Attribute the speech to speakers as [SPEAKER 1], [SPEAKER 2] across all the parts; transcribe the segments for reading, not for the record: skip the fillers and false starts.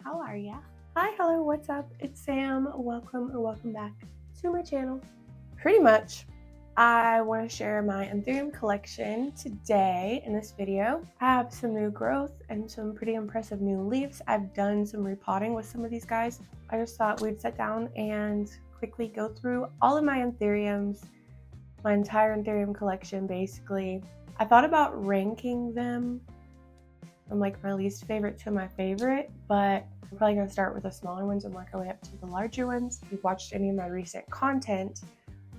[SPEAKER 1] How are ya? Hi, hello, what's up? It's Sam. Welcome or welcome back to my channel. Pretty much, I want to share my Anthurium collection today in this video. I have some new growth and some pretty impressive new leaves. I've done some repotting with some of these guys. I just thought we'd sit down and quickly go through all of my Anthuriums, my entire Anthurium collection basically. I thought about ranking them from like my least favorite to my favorite, but I'm probably going to start with the smaller ones and work our way up to the larger ones. If you've watched any of my recent content,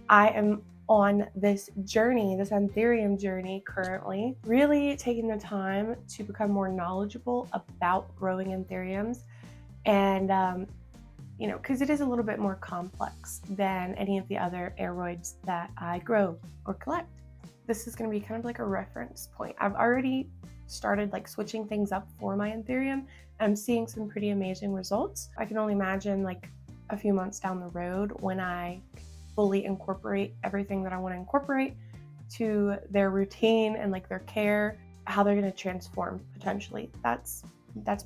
[SPEAKER 1] I am on this journey, this Anthurium journey currently, really taking the time to become more knowledgeable about growing Anthuriums and you know, because it is a little bit more complex than any of the other aeroids that I grow or collect. This is going to be kind of like a reference point. I've already started like switching things up for my Anthurium. I'm seeing some pretty amazing results. I can only imagine like a few months down the road when I fully incorporate everything that I want to incorporate to their routine and like their care, how they're going to transform potentially. That's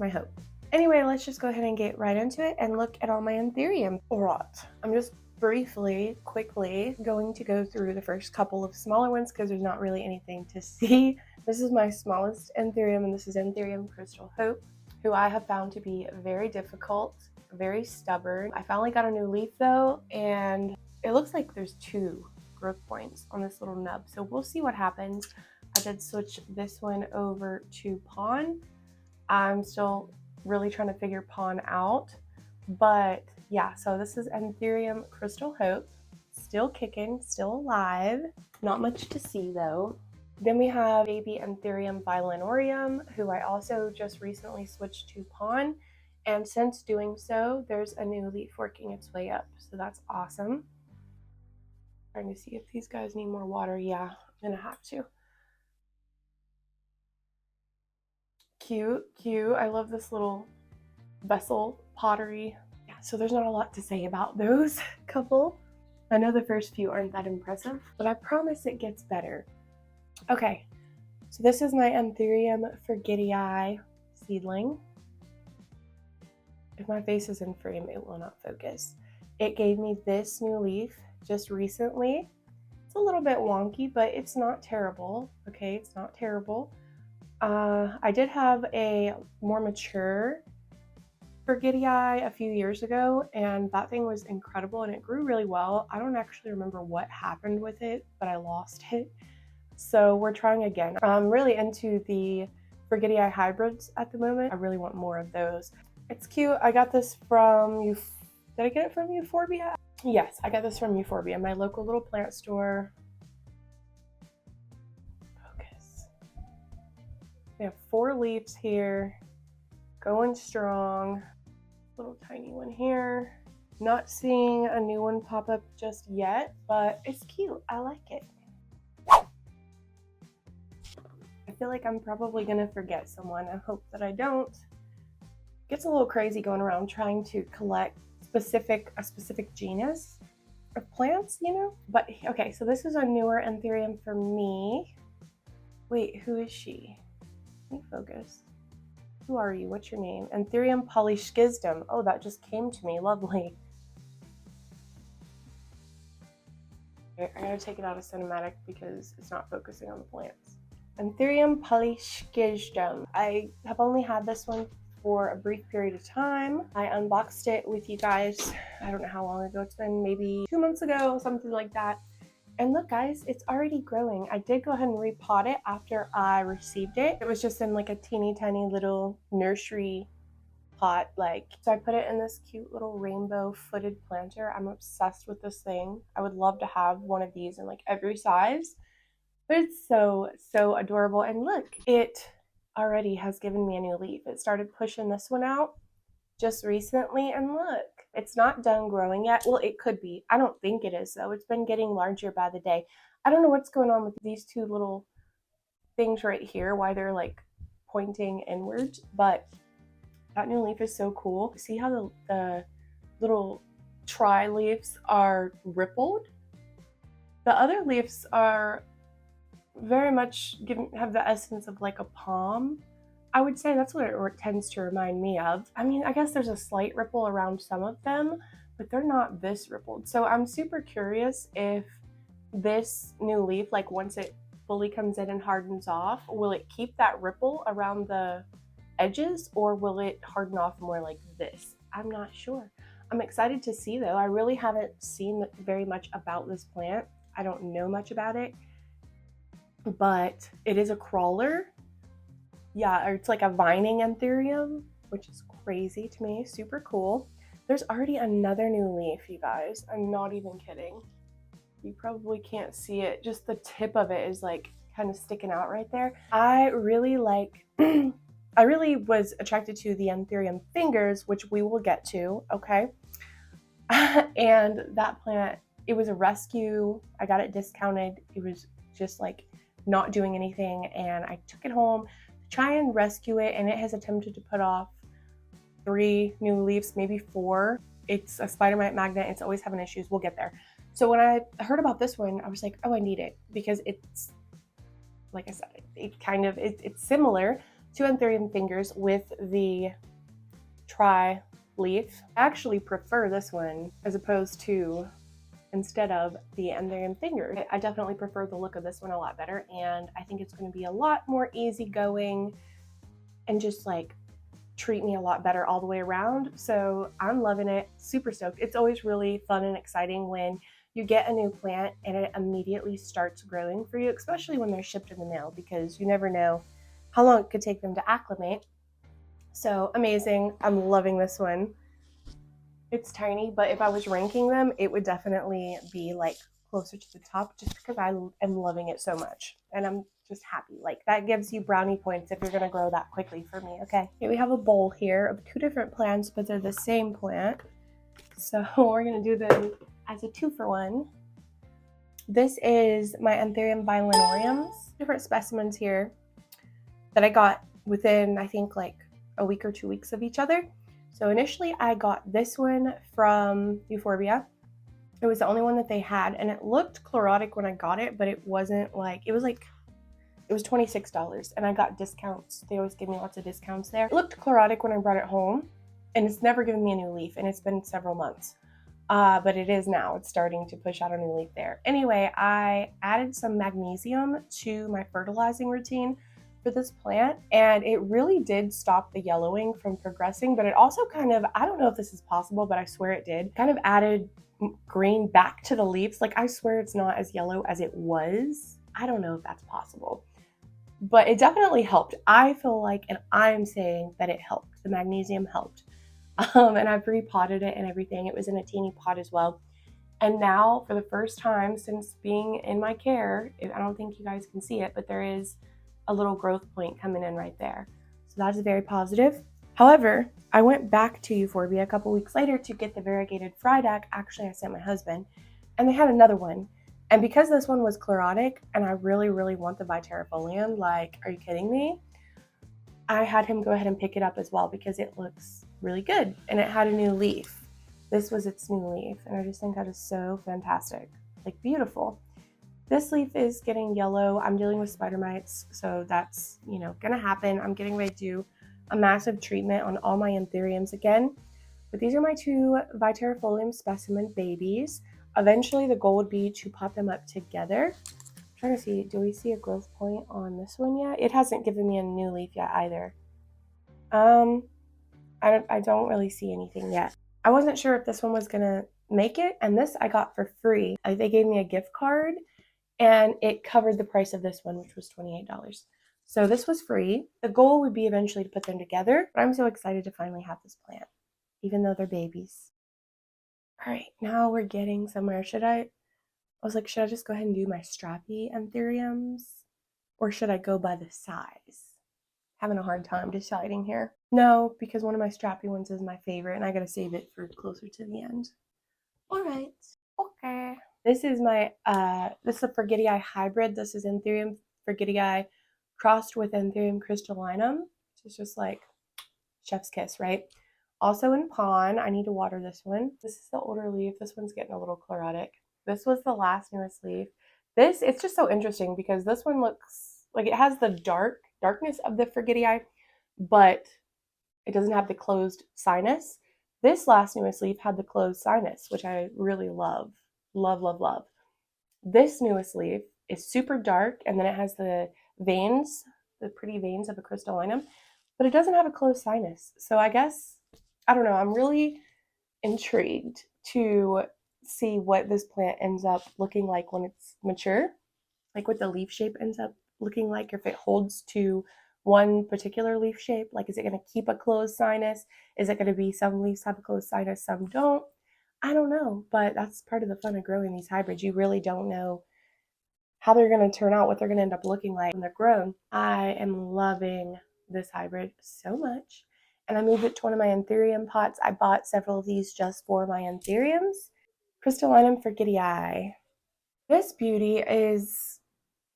[SPEAKER 1] my hope. Anyway, let's just go ahead and get right into it and look at all my Anthurium. Alright, I'm just quickly going to go through the first couple of smaller ones because there's not really anything to see. This is my smallest Anthurium, and this is Anthurium Crystal Hope, who I have found to be very difficult, very stubborn. I finally got a new leaf though, and it looks like there's 2 growth points on this little nub, so we'll see what happens. I did switch this one over to Pawn. I'm still really trying to figure Pawn out, but yeah, so this is Anthurium Crystal Hope, still kicking, still alive. Not much to see though. Then we have baby Anthurium Violinium, who I also just recently switched to Pawn, and since doing so, there's a new leaf working its way up, so that's awesome. Trying to see if these guys need more water. Yeah, I'm gonna have to. Cute. I love this little vessel pottery. Yeah, so there's not a lot to say about those couple. I know the first few aren't that impressive, but I promise it gets better. Okay, so this is my Anthurium Forgetii seedling. If my face is in frame, it will not focus. It gave me this new leaf just recently. It's a little bit wonky, but it's not terrible. Okay, it's not terrible. I did have a more mature Forgetii a few years ago, and that thing was incredible and it grew really well. I don't actually remember what happened with it, but I lost it. So we're trying again. I'm really into the Forgetii hybrids at the moment. I really want more of those. It's cute. I got this from did I get it from Euphorbia? Yes, I got this from Euphorbia, my local little plant store. Focus. We have 4 leaves here, going strong. Little tiny one here. Not seeing a new one pop up just yet, but it's cute. I like it. I feel like I'm probably gonna forget someone. I hope that I don't. It gets a little crazy going around trying to collect a specific genus of plants, you know? But okay, so this is a newer Anthurium for me. Wait, who is she? Let me focus. Who are you? What's your name? Anthurium Polyschistum. Oh, that just came to me. Lovely. Okay, I gotta take it out of cinematic because it's not focusing on the plants. Anthurium Polyschistum. I have only had this one for a brief period of time. I unboxed it with you guys. I don't know how long ago it's been, maybe 2 months ago, something like that. And look guys, it's already growing. I did go ahead and repot it after I received it. It was just in like a teeny tiny little nursery pot, like. So I put it in this cute little rainbow footed planter. I'm obsessed with this thing. I would love to have one of these in like every size. But it's so adorable. And look, it already has given me a new leaf. It started pushing this one out just recently, and look, it's not done growing yet. Well, it could be. I don't think it is though. It's been getting larger by the day. I don't know what's going on with these 2 little things right here, why they're like pointing inwards, but that new leaf is so cool. See how the little tri leaves are rippled? The other leaves are very much have the essence of like a palm, I would say that's what it tends to remind me of. I mean, I guess there's a slight ripple around some of them, but they're not this rippled. So I'm super curious if this new leaf, like once it fully comes in and hardens off, will it keep that ripple around the edges or will it harden off more like this? I'm not sure. I'm excited to see though. I really haven't seen very much about this plant. I don't know much about it, but it is a crawler. Yeah, or it's like a vining Anthurium, which is crazy to me, super cool. There's already another new leaf, you guys. I'm not even kidding. You probably can't see it. Just the tip of it is like kind of sticking out right there. I really like, I really was attracted to the Anthurium fingers, which we will get to, okay? And that plant, it was a rescue. I got it discounted. It was just like not doing anything. And I took it home to try and rescue it. And it has attempted to put off 3 new leaves, maybe 4. It's a spider mite magnet. It's always having issues. We'll get there. So when I heard about this one, I was like, oh, I need it because it's, like I said, it's similar to Anthurium fingers with the tri leaf. I actually prefer this one as opposed to instead of the Anthurium fingers. I definitely prefer the look of this one a lot better, and I think it's going to be a lot more easygoing and just like treat me a lot better all the way around. So I'm loving it, super stoked. It's always really fun and exciting when you get a new plant and it immediately starts growing for you, especially when they're shipped in the mail, because you never know how long it could take them to acclimate. So amazing. I'm loving this one. It's tiny, but if I was ranking them, it would definitely be like closer to the top just because I am loving it so much. And I'm just happy. Like that gives you brownie points if you're going to grow that quickly for me. Okay, we have a bowl here of 2 different plants, but they're the same plant. So we're going to do them as a 2-for-1. This is my Anthurium bilinoriums, different specimens here that I got within, I think, like a week or 2 weeks of each other. So initially I got this one from Euphorbia. It was the only one that they had, and it looked chlorotic when I got it, but it wasn't like, it was $26, and I got discounts. They always give me lots of discounts there. It looked chlorotic when I brought it home, and it's never given me a new leaf, and it's been several months. But it is now. It's starting to push out a new leaf there. Anyway, I added some magnesium to my fertilizing routine for this plant, and it really did stop the yellowing from progressing, but it also kind of, I don't know if this is possible, but I swear it did, kind of added green back to the leaves. Like I swear it's not as yellow as it was. I don't know if that's possible, but it definitely helped. I feel like, and I'm saying that it helped. The magnesium helped. And I've repotted it and everything. It was in a teeny pot as well. And now for the first time since being in my care, I don't think you guys can see it, but there is a little growth point coming in right there. So that's very positive. However, I went back to Euphorbia a couple weeks later to get the variegated Friedac. Actually, I sent my husband, and they had another one. And because this one was chlorotic, and I really, really want the Vittariifolium, like, are you kidding me? I had him go ahead and pick it up as well because it looks really good, and it had a new leaf. This was its new leaf, and I just think that is so fantastic, like beautiful. This leaf is getting yellow. I'm dealing with spider mites, so that's, gonna happen. I'm getting ready to do a massive treatment on all my Anthuriums again. But these are my 2 Vittariifolium specimen babies. Eventually, the goal would be to pot them up together. I'm trying to see, do we see a growth point on this one yet? It hasn't given me a new leaf yet either. I don't really see anything yet. I wasn't sure if this one was gonna make it, and this I got for free. They gave me a gift card, and it covered the price of this one, which was $28. So this was free. The goal would be eventually to put them together, but I'm so excited to finally have this plant, even though they're babies. All right, now we're getting somewhere. Should I just go ahead and do my Strappy Anthuriums, or should I go by the size? Having a hard time deciding here. No, because one of my Strappy ones is my favorite, and I gotta save it for closer to the end. All right, okay. This is my, this is a Forgetii hybrid. This is Anthurium Forgetii crossed with Anthurium Crystallinum. It's just like chef's kiss, right? Also in Pawn, I need to water this one. This is the older leaf. This one's getting a little chlorotic. This was the last newest leaf. It's just so interesting because this one looks like it has the darkness of the Forgetii, but it doesn't have the closed sinus. This last newest leaf had the closed sinus, which I really love. Love, love, love. This newest leaf is super dark, and then it has the veins, the pretty veins of a crystallinum, but it doesn't have a closed sinus. So I guess, I don't know, I'm really intrigued to see what this plant ends up looking like when it's mature, like what the leaf shape ends up looking like, if it holds to one particular leaf shape. Like, is it going to keep a closed sinus? Is it going to be some leaves have a closed sinus, some don't? I don't know, but that's part of the fun of growing these hybrids. You really don't know how they're going to turn out, what they're going to end up looking like when they're grown. I am loving this hybrid so much. And I moved it to one of my Anthurium pots. I bought several of these just for my Anthuriums. Crystallinum for Giddy Eye. This beauty is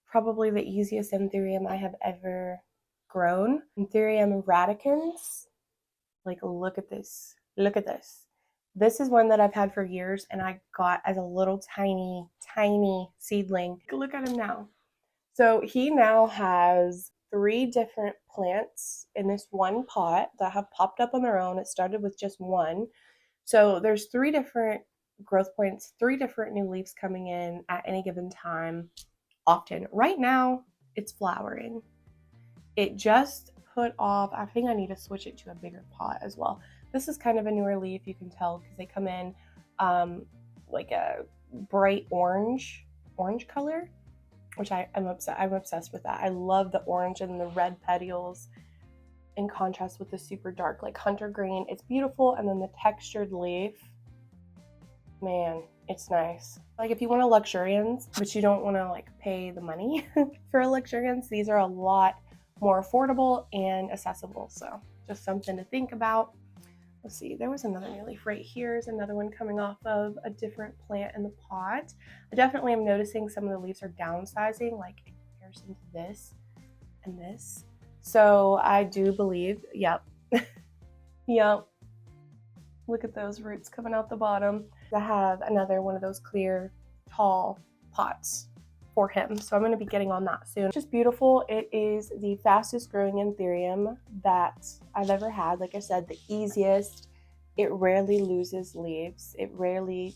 [SPEAKER 1] probably the easiest Anthurium I have ever grown. Anthurium Radicans. Like, look at this. Look at this. This is one that I've had for years, and I got as a little tiny, tiny seedling. Look at him now. So he now has 3 different plants in this one pot that have popped up on their own. It started with just one. So there's 3 different growth points, 3 different new leaves coming in at any given time, often. Right now, it's flowering. It just put off, I think I need to switch it to a bigger pot as well. This is kind of a newer leaf, you can tell, because they come in like a bright orange color, which I'm obsessed with that. I love the orange and the red petioles in contrast with the super dark, like hunter green. It's beautiful. And then the textured leaf, man, it's nice. Like, if you want a luxurians, but you don't want to like pay the money for a luxurians, these are a lot more affordable and accessible. So just something to think about. Let's see, there was another new leaf right here. There's another one coming off of a different plant in the pot. I definitely am noticing some of the leaves are downsizing, like in comparison to this and this. So I do believe, yep, yep. Look at those roots coming out the bottom. I have another one of those clear, tall pots for him. So I'm going to be getting on that soon. It's just beautiful. It is the fastest growing Anthurium that I've ever had. Like I said, the easiest. It rarely loses leaves. It rarely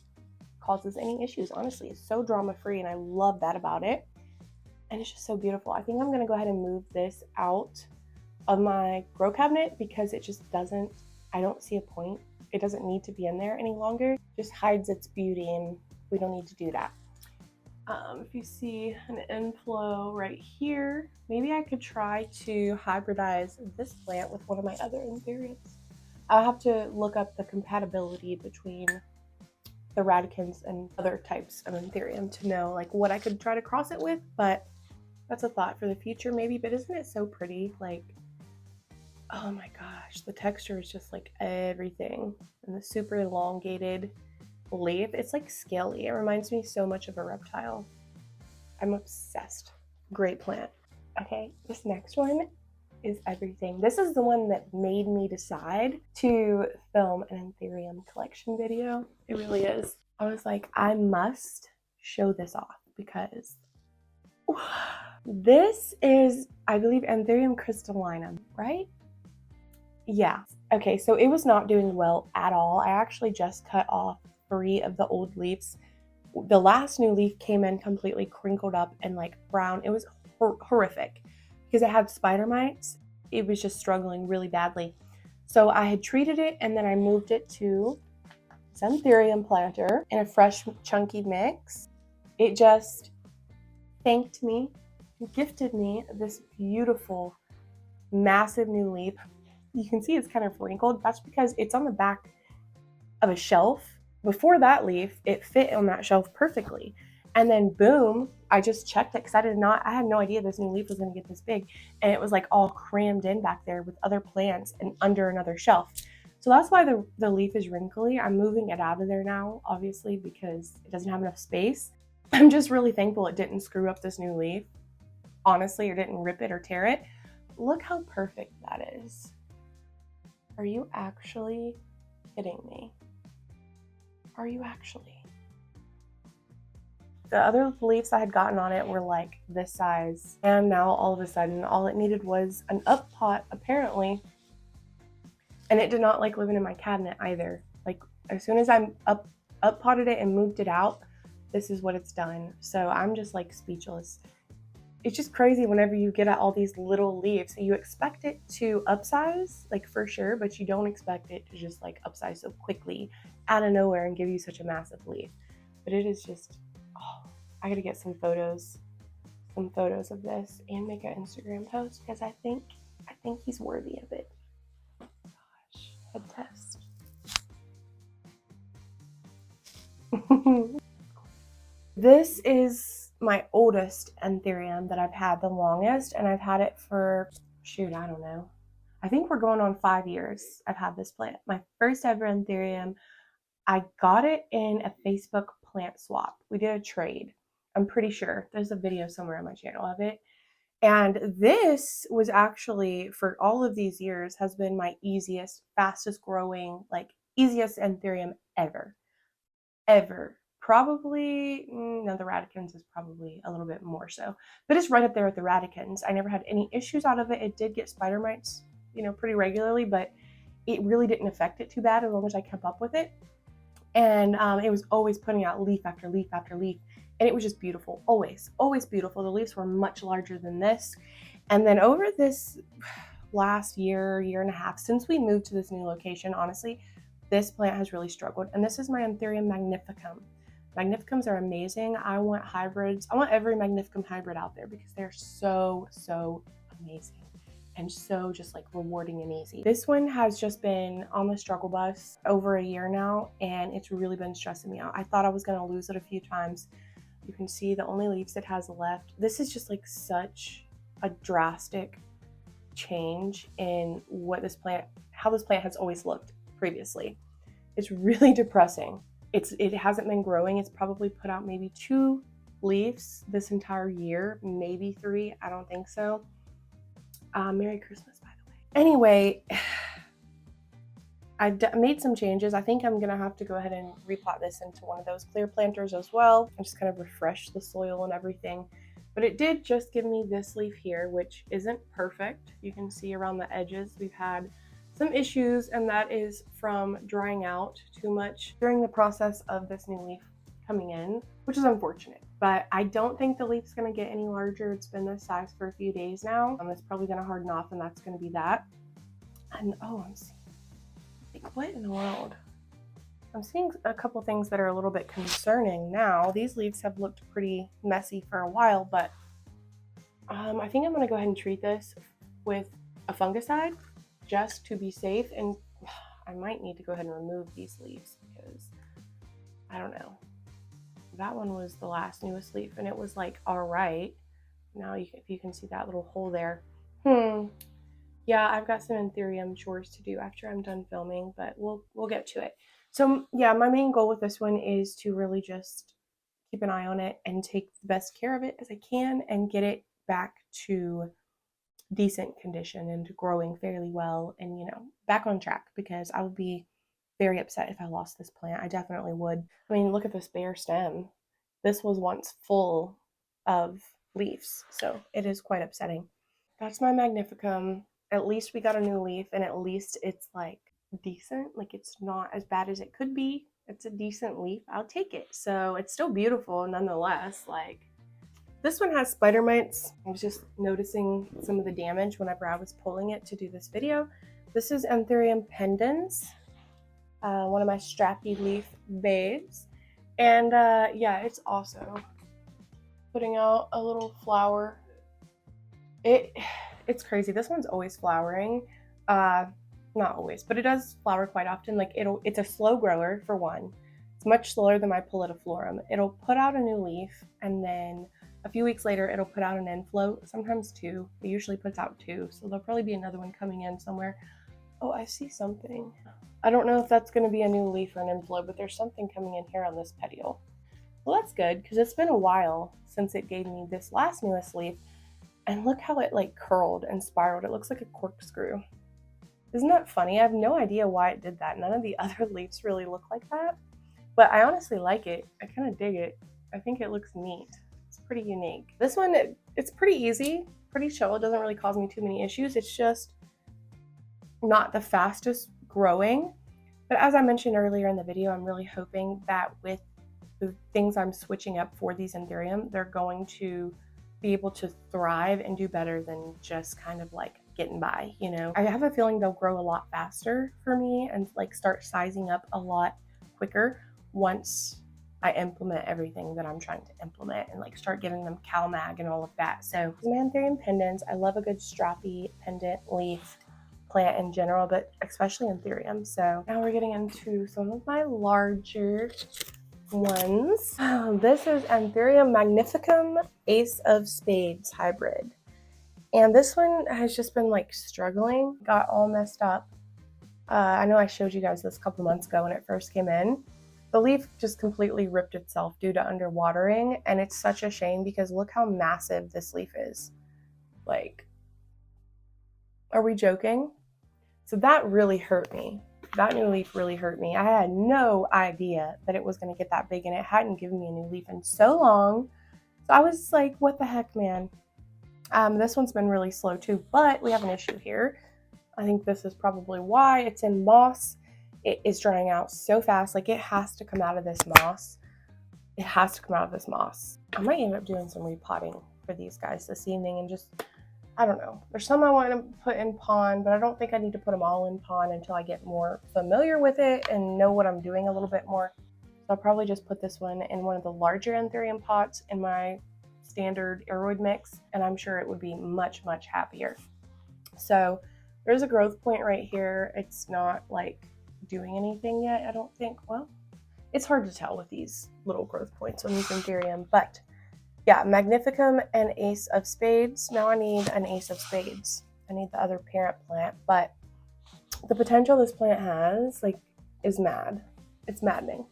[SPEAKER 1] causes any issues, honestly. It's so drama free, and I love that about it. And it's just so beautiful. I think I'm going to go ahead and move this out of my grow cabinet because it just doesn't, I don't see a point. It doesn't need to be in there any longer. It just hides its beauty, and we don't need to do that. If you see an inflow right here, maybe I could try to hybridize this plant with one of my other Anthuriums. I'll have to look up the compatibility between the Radicans and other types of Anthurium to know like what I could try to cross it with, but that's a thought for the future maybe. But isn't it so pretty? Like, oh my gosh, the texture is just like everything. And the super elongated leaf, it's like scaly. It reminds me so much of a reptile. I'm obsessed. Great plant. Okay, this next one is everything. This is the one that made me decide to film an Anthurium collection video. It really is. I was like, I must show this off because this is, I believe, Anthurium crystallinum, right? Yeah. Okay, so it was not doing well at all. I actually just cut off 3 of the old leaves. The last new leaf came in completely crinkled up and like brown. It was horrific because it had spider mites. It was just struggling really badly. So I had treated it, and then I moved it to some Anthurium planter in a fresh chunky mix. It just thanked me, gifted me this beautiful, massive new leaf. You can see it's kind of wrinkled. That's because it's on the back of a shelf. Before that leaf, it fit on that shelf perfectly. And then boom, I just checked it because I had no idea this new leaf was going to get this big. And it was like all crammed in back there with other plants and under another shelf. So that's why the leaf is wrinkly. I'm moving it out of there now, obviously, because it doesn't have enough space. I'm just really thankful it didn't screw up this new leaf, honestly, or didn't rip it or tear it. Look how perfect that is. Are you actually kidding me? Are you actually? The other leaves I had gotten on it were like this size, and now all of a sudden all it needed was an up pot apparently, and it did not like living in my cabinet either. Like as soon as I up potted it and moved it out, this is what it's done. So I'm just like speechless. It's just crazy whenever you get at all these little leaves. You expect it to upsize, like for sure, but you don't expect it to just like upsize so quickly out of nowhere and give you such a massive leaf. But it is just, oh, I gotta get some photos of this and make an Instagram post because I think he's worthy of it. Gosh, head test. This is my oldest Anthurium that I've had the longest, and I've had it for, shoot, I don't know. I think we're going on 5 years I've had this plant. My first ever Anthurium, I got it in a Facebook plant swap. We did a trade. I'm pretty sure there's a video somewhere on my channel of it. And this was actually, for all of these years, has been my easiest, fastest growing, like easiest Anthurium ever. Probably, no, the Radicans is probably a little bit more so, but it's right up there with the Radicans. I never had any issues out of it. It did get spider mites, you know, pretty regularly, but it really didn't affect it too bad as long as I kept up with it. And it was always putting out leaf after leaf after leaf, and it was just beautiful. Always beautiful. The leaves were much larger than this. And then over this last year and a half, since we moved to this new location, honestly, this plant has really struggled. And this is my Anthurium Magnificum. Magnificums are amazing. I want hybrids. I want every Magnificum hybrid out there because they're so amazing and so just like rewarding and easy. This one has just been on the struggle bus over a year now, and it's really been stressing me out. I thought I was going to lose it a few times. You can see the only leaves it has left. This is just like such a drastic change in what this plant, how this plant has always looked previously. It's really depressing. It hasn't been growing. It's probably put out maybe 2 leaves this entire year, maybe 3. I don't think so. Merry Christmas, by the way. Anyway, I made some changes. I think I'm gonna have to go ahead and repot this into one of those clear planters as well and just kind of refresh the soil and everything. But it did just give me this leaf here, which isn't perfect. You can see around the edges we've had some issues, and that is from drying out too much during the process of this new leaf coming in, which is unfortunate. But I don't think the leaf's gonna get any larger. It's been this size for a few days now. It's probably gonna harden off, and that's gonna be that. And oh, I'm seeing, like, what in the world? I'm seeing a couple things that are a little bit concerning now. These leaves have looked pretty messy for a while, but I think I'm gonna go ahead and treat this with a fungicide just to be safe. And I might need to go ahead and remove these leaves because I don't know. That one was the last newest leaf, and it was like all right. Now if you can see that little hole there. Yeah, I've got some Anthurium chores to do after I'm done filming, but we'll get to it. So yeah, my main goal with this one is to really just keep an eye on it and take the best care of it as I can and get it back to decent condition and growing fairly well and, you know, back on track, because I would be very upset if I lost this plant. I definitely would. I mean, look at this bare stem. This was once full of leaves, so it is quite upsetting. That's my Magnificum. At least we got a new leaf, and at least it's like decent. Like, it's not as bad as it could be. It's a decent leaf. I'll take it. So it's still beautiful nonetheless. Like, this one has spider mites. I was just noticing some of the damage whenever I was pulling it to do this video. This is Anthurium pendens, one of my Strappy leaf babes. And yeah, it's also putting out a little flower. It's crazy. This one's always flowering. Not always, but it does flower quite often. Like, it's a slow grower for one. It's much slower than my Pallidiflorum. It'll put out a new leaf, and then a few weeks later, it'll put out an infloat, sometimes 2. It usually puts out 2, so there'll probably be another one coming in somewhere. Oh, I see something. I don't know if that's going to be a new leaf or an infloat, but there's something coming in here on this petiole. Well, that's good, because it's been a while since it gave me this last newest leaf, and look how it like curled and spiraled. It looks like a corkscrew. Isn't that funny? I have no idea why it did that. None of the other leaves really look like that, but I honestly like it. I kind of dig it. I think it looks neat. It's pretty unique. This one, it's pretty easy, pretty chill. It doesn't really cause me too many issues. It's just not the fastest growing. But as I mentioned earlier in the video, I'm really hoping that with the things I'm switching up for these Anthurium, they're going to be able to thrive and do better than just kind of like getting by, you know? I have a feeling they'll grow a lot faster for me and like start sizing up a lot quicker once I implement everything that I'm trying to implement and like start giving them CalMag and all of that. So my Anthurium pendants, I love a good strappy pendant leaf plant in general, but especially Anthurium. So now we're getting into some of my larger ones. This is Anthurium Magnificum Ace of Spades hybrid. And this one has just been like struggling, got all messed up. I know I showed you guys this a couple months ago when it first came in. The leaf just completely ripped itself due to underwatering, and it's such a shame because look how massive this leaf is. Like, are we joking? So that really hurt me. That new leaf really hurt me. I had no idea that it was going to get that big, and it hadn't given me a new leaf in so long. So I was like, what the heck, man? This one's been really slow too, but we have an issue here. I think this is probably why. It's in moss. It is drying out so fast. Like, it has to come out of this moss. It has to come out of this moss. I might end up doing some repotting for these guys this evening and just, I don't know. There's some I want to put in pond, but I don't think I need to put them all in pond until I get more familiar with it and know what I'm doing a little bit more. So I'll probably just put this one in one of the larger Anthurium pots in my standard aeroid mix, and I'm sure it would be much, much happier. So there's a growth point right here. It's not like doing anything yet, I don't think. Well, it's hard to tell with these little growth points on these Anthurium, but yeah, Magnificum and Ace of Spades. Now I need an Ace of Spades. I need the other parent plant, but the potential this plant has, like, is mad. It's maddening.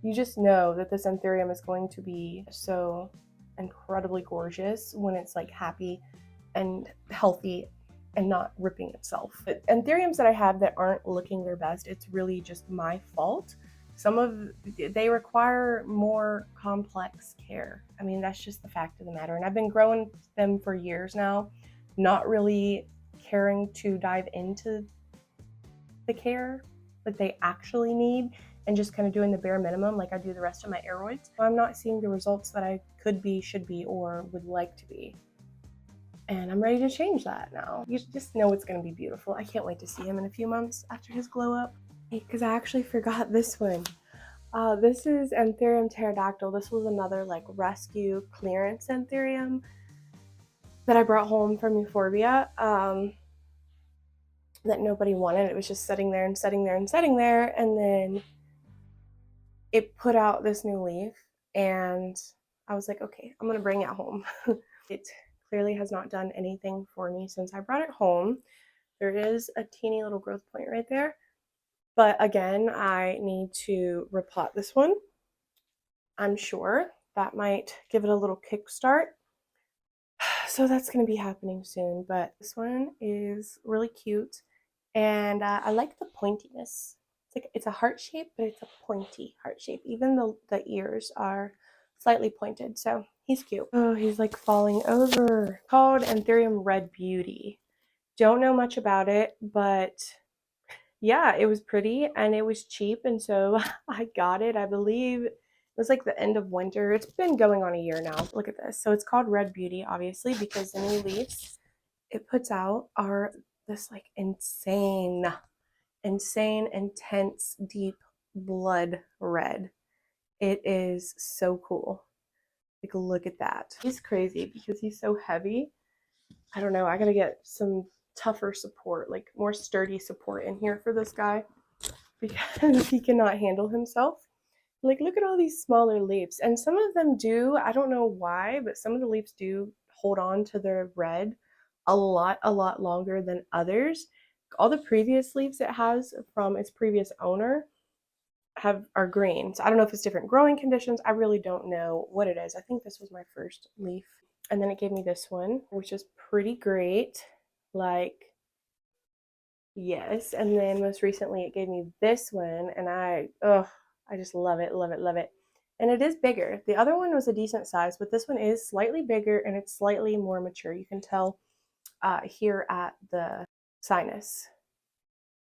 [SPEAKER 1] You just know that this Anthurium is going to be so incredibly gorgeous when it's like happy and healthy and not ripping itself. But Anthuriums that I have that aren't looking their best, it's really just my fault. They require more complex care. I mean, that's just the fact of the matter. And I've been growing them for years now, not really caring to dive into the care that they actually need and just kind of doing the bare minimum like I do the rest of my aeroids. I'm not seeing the results that I could be, should be, or would like to be. And I'm ready to change that now. You just know it's going to be beautiful. I can't wait to see him in a few months after his glow up. Because I actually forgot this one. This is Anthurium pterodactyl. This was another like rescue clearance Anthurium that I brought home from Euphorbia that nobody wanted. It was just sitting there and sitting there and sitting there, and then it put out this new leaf, and I was like, okay, I'm gonna bring it home. It clearly has not done anything for me since I brought it home. There is a teeny little growth point right there. But again, I need to repot this one. I'm sure that might give it a little kickstart. So that's going to be happening soon. But this one is really cute. And I like the pointiness. It's a heart shape, but it's a pointy heart shape. Even the ears are slightly pointed. So he's cute. Oh, he's like falling over. Called Anthurium Red Beauty. Don't know much about it, but yeah, it was pretty and it was cheap, and so I got it. I believe it was like the end of winter. It's been going on a year now. Look at this. So it's called Red Beauty, obviously, because the new leaves it puts out are this like insane, intense, deep blood red. It is so cool. Like, look at that. He's crazy because he's so heavy. I don't know. I gotta get some tougher support, like more sturdy support in here for this guy because he cannot handle himself. Like, look at all these smaller leaves, and some of them do, I don't know why, but some of the leaves do hold on to their red a lot longer than others. All the previous leaves it has from its previous owner are green, so I don't know if it's different growing conditions. I really don't know what it is. I think this was my first leaf, and then it gave me this one, which is pretty great. Like, yes. And then most recently it gave me this one, and I just love it. and it is bigger. The other one was a decent size, but this one is slightly bigger and it's slightly more mature. You can tell here at the sinus,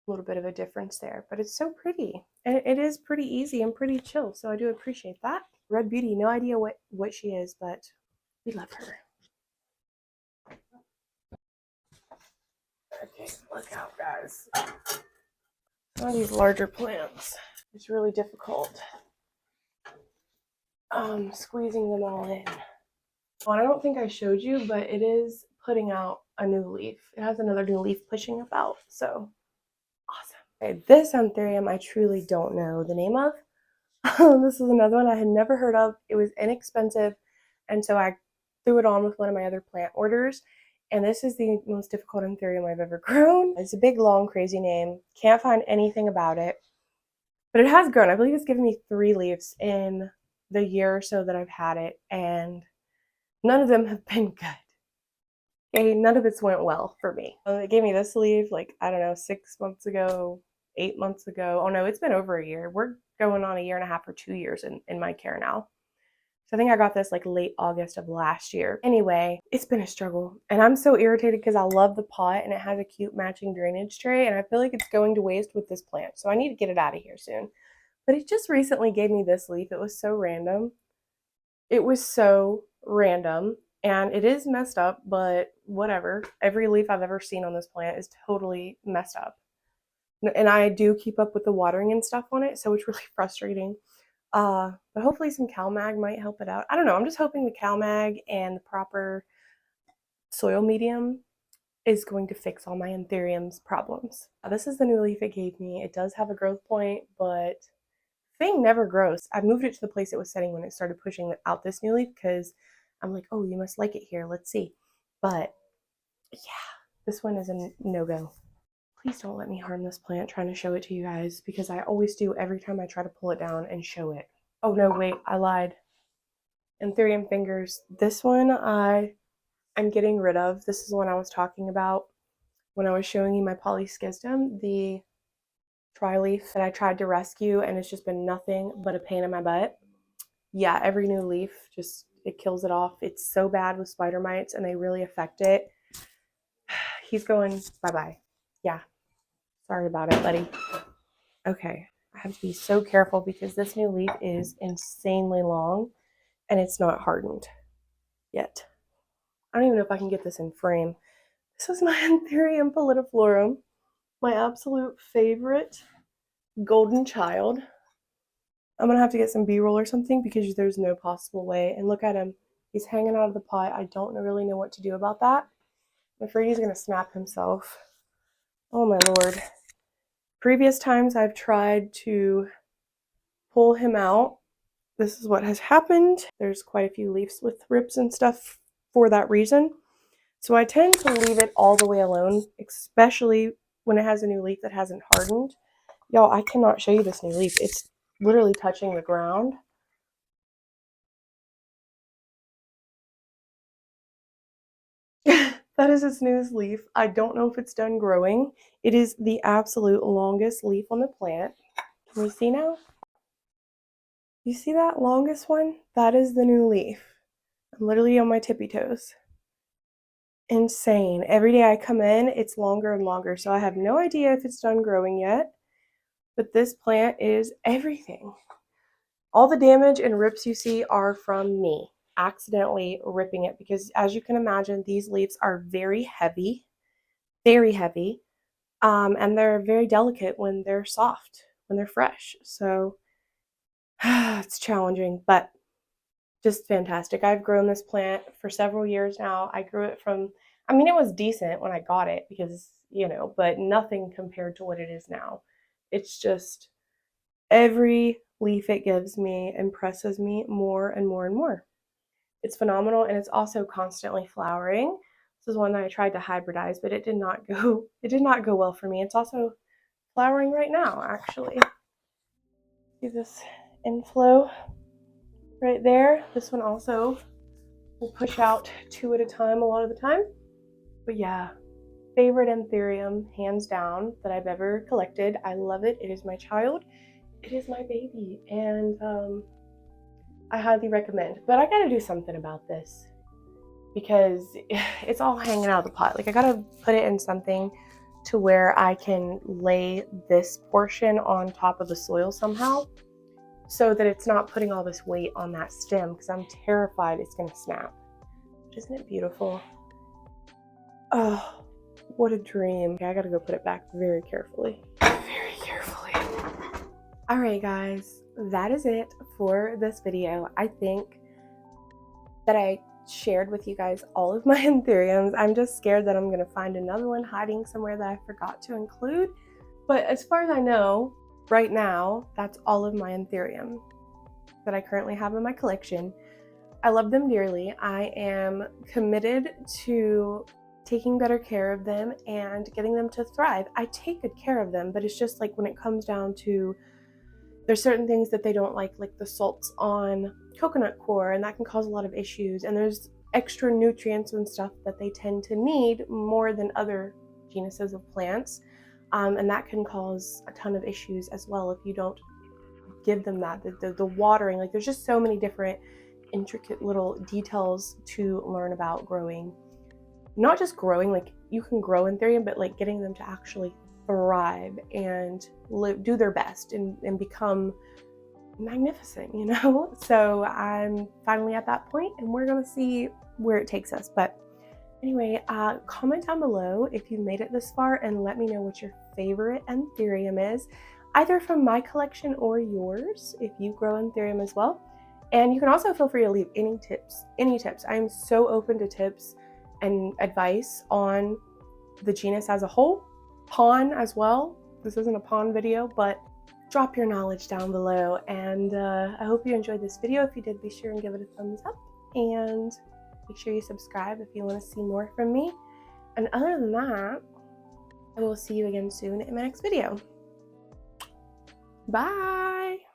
[SPEAKER 1] a little bit of a difference there, but it's so pretty. And it is pretty easy and pretty chill, so I do appreciate that. Red Beauty, no idea what she is, but we love her. Okay, look out, guys. Some of these larger plants, it's really difficult squeezing them all in. Well, I don't think I showed you, but it is putting out a new leaf. It has another new leaf pushing up out, so awesome. Okay, this Anthurium I truly don't know the name of. This is another one I had never heard of. It was inexpensive, and so I threw it on with one of my other plant orders. And this is the most difficult Anthurium I've ever grown. It's a big, long, crazy name. Can't find anything about it. But it has grown. I believe it's given me 3 leaves in the year or so that I've had it, and none of them have been good. Okay, none of it's went well for me. It gave me this leaf, like, I don't know, 6 months ago, 8 months ago. Oh no, it's been over a year. We're going on a year and a half or 2 years in my care now. So I think I got this like late August of last year. Anyway, it's been a struggle. And I'm so irritated because I love the pot and it has a cute matching drainage tray. And I feel like it's going to waste with this plant. So I need to get it out of here soon. But it just recently gave me this leaf. It was so random. It was so random. And it is messed up, but whatever. Every leaf I've ever seen on this plant is totally messed up. And I do keep up with the watering and stuff on it. So it's really frustrating. But hopefully some CalMag might help it out. I don't know. I'm just hoping the CalMag and the proper soil medium is going to fix all my Anthurium's problems. This is the new leaf it gave me. It does have a growth point, but thing never grows. I moved it to the place it was setting when it started pushing out this new leaf because I'm like, oh, you must like it here. Let's see. But yeah, this one is a no-go. Please don't let me harm this plant trying to show it to you guys, because I always do every time I try to pull it down and show it. Oh no, wait, I lied. Anthurium fingers. This one I'm getting rid of. This is the one I was talking about when I was showing you my Polyschistum, the tri-leaf that I tried to rescue, and it's just been nothing but a pain in my butt. Yeah, every new leaf just, it kills it off. It's so bad with spider mites and they really affect it. He's going bye-bye. Yeah. Sorry about it, buddy. Okay, I have to be so careful because this new leaf is insanely long and it's not hardened yet. I don't even know if I can get this in frame. This is my Anthurium Pallidiflorum, my absolute favorite golden child. I'm gonna have to get some B-roll or something because there's no possible way. And look at him. He's hanging out of the pot. I don't really know what to do about that. I'm afraid he's gonna snap himself. Oh my lord. Previous times I've tried to pull him out, this is what has happened. There's quite a few leaves with rips and stuff for that reason. So I tend to leave it all the way alone, especially when it has a new leaf that hasn't hardened. Y'all, I cannot show you this new leaf. It's literally touching the ground. That is its newest leaf. I don't know if it's done growing. It is the absolute longest leaf on the plant. Can you see now? You see that longest one? That is the new leaf. I'm literally on my tippy toes. Insane. Every day I come in, it's longer and longer. So I have no idea if it's done growing yet. But this plant is everything. All the damage and rips you see are from me accidentally ripping it, because as you can imagine, these leaves are very heavy, and they're very delicate when they're soft, when they're fresh. So it's challenging, but just fantastic. I've grown this plant for several years now. I grew it from, I mean, it was decent when I got it because, you know, but nothing compared to what it is now. It's just every leaf it gives me impresses me more and more and more. It's phenomenal, and it's also constantly flowering. This is one that I tried to hybridize, but it did not go well for me. It's also flowering right now, actually. See this inflow right there? This one also will push out 2 at a time a lot of the time. But yeah, favorite Anthurium, hands down, that I've ever collected. I love it. It is my child. It is my baby. And I highly recommend. But I gotta do something about this because it's all hanging out of the pot. Like, I gotta put it in something to where I can lay this portion on top of the soil somehow so that it's not putting all this weight on that stem, because I'm terrified it's gonna snap. Isn't it beautiful? Oh, what a dream. Okay, I gotta go put it back very carefully. Very carefully. All right, guys, that is it for this video. I think that I shared with you guys all of my Anthuriums. I'm just scared that I'm gonna find another one hiding somewhere that I forgot to include. But as far as I know, right now, that's all of my Anthurium that I currently have in my collection. I love them dearly. I am committed to taking better care of them and getting them to thrive. I take good care of them, but it's just like when it comes down to, there's certain things that they don't like the salts on coconut coir, and that can cause a lot of issues. And there's extra nutrients and stuff that they tend to need more than other genuses of plants. And that can cause a ton of issues as well if you don't give them that. The watering, like, there's just so many different intricate little details to learn about growing. Not just growing, like, you can grow Anthurium, but like getting them to actually thrive and do their best and become magnificent, you know? So I'm finally at that point, and we're gonna see where it takes us. But anyway, comment down below if you made it this far and let me know what your favorite Anthurium is, either from my collection or yours, if you grow Anthurium as well. And you can also feel free to leave any tips. I am so open to tips and advice on the genus as a whole, pon as well. This isn't a pon video, but drop your knowledge down below. And I hope you enjoyed this video. If you did, be sure and give it a thumbs up, and make sure you subscribe if you want to see more from me. And other than that, I will see you again soon in my next video. Bye!